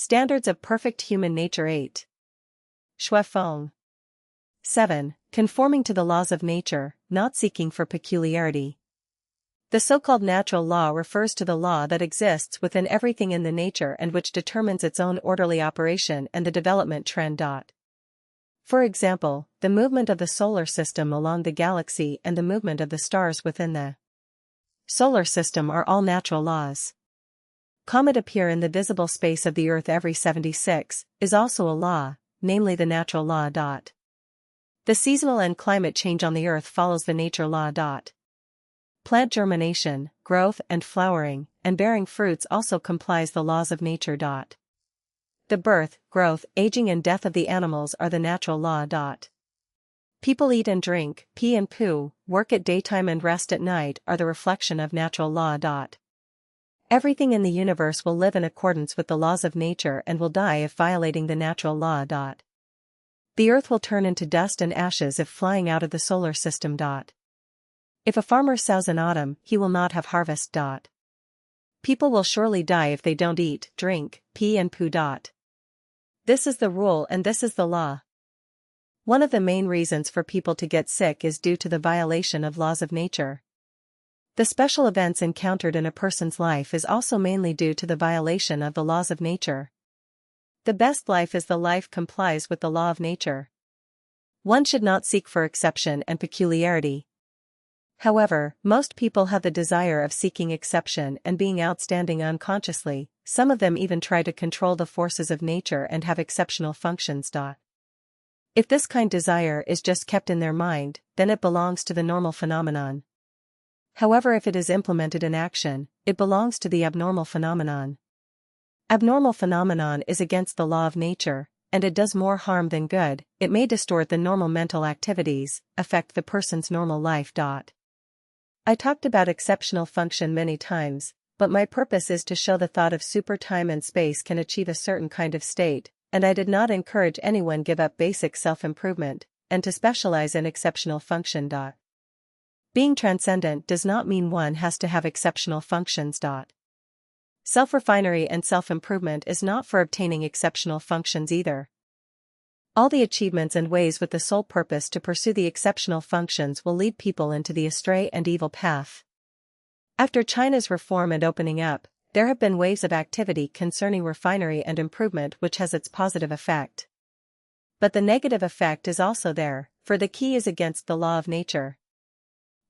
Standards of perfect human nature 8. Shuifeng. 7. Conforming to the laws of nature, not seeking for peculiarity. The so-called natural law refers to the law that exists within everything in the nature and which determines its own orderly operation and the development trend. For example, the movement of the solar system along the galaxy and the movement of the stars within the solar system are all natural laws. Comet appear in the visible space of the Earth every 76, is also a law, namely the natural law. The seasonal and climate change on the Earth follows the nature law. Plant germination, growth and flowering, and bearing fruits also complies the laws of nature. The birth, growth, aging and death of the animals are the natural law. People eat and drink, pee and poo, work at daytime and rest at night are the reflection of natural law. Everything in the universe will live in accordance with the laws of nature and will die if violating the natural law. The Earth will turn into dust and ashes if flying out of the solar system. If a farmer sows in autumn, he will not have harvest. People will surely die if they don't eat, drink, pee and poo. This is the rule and this is the law. One of the main reasons for people to get sick is due to the violation of laws of nature. The special events encountered in a person's life is also mainly due to the violation of the laws of nature. The best life is the life complies with the law of nature. One should not seek for exception and peculiarity. However, most people have the desire of seeking exception and being outstanding unconsciously, some of them even try to control the forces of nature and have exceptional functions. If this kind of desire is just kept in their mind, then it belongs to the normal phenomenon. However, if it is implemented in action, it belongs to the abnormal phenomenon. Abnormal phenomenon is against the law of nature, and it does more harm than good. It may distort the normal mental activities, affect the person's normal life. I talked about exceptional function many times, but my purpose is to show the thought of super time and space can achieve a certain kind of state, and I did not encourage anyone give up basic self-improvement, and to specialize in exceptional function. Being transcendent does not mean one has to have exceptional functions. Self-refinery and self-improvement is not for obtaining exceptional functions either. All the achievements and ways with the sole purpose to pursue the exceptional functions will lead people into the astray and evil path. After China's reform and opening up, there have been waves of activity concerning refinery and improvement which has its positive effect. But the negative effect is also there, for the key is against the law of nature.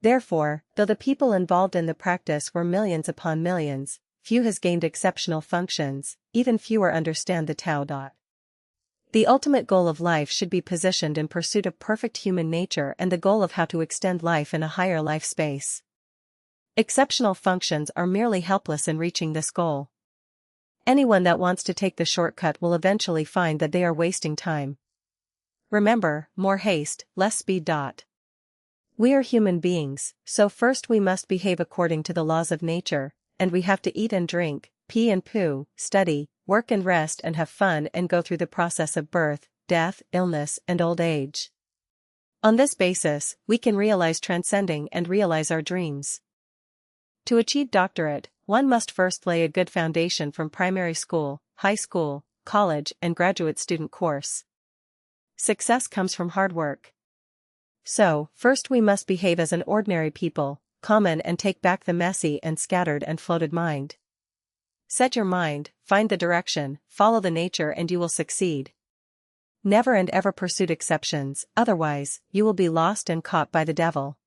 Therefore, though the people involved in the practice were millions upon millions, few has gained exceptional functions, even fewer understand the Tao. The ultimate goal of life should be positioned in pursuit of perfect human nature and the goal of how to extend life in a higher life space. Exceptional functions are merely helpless in reaching this goal. Anyone that wants to take the shortcut will eventually find that they are wasting time. Remember, more haste, less speed. We are human beings, so first we must behave according to the laws of nature, and we have to eat and drink, pee and poo, study, work and rest and have fun and go through the process of birth, death, illness and old age. On this basis, we can realize transcending and realize our dreams. To achieve doctorate, one must first lay a good foundation from primary school, high school, college and graduate student course. Success comes from hard work. So, first we must behave as an ordinary people, common and take back the messy and scattered and floated mind. Set your mind, find the direction, follow the nature and you will succeed. Never and ever pursue exceptions, otherwise, you will be lost and caught by the devil.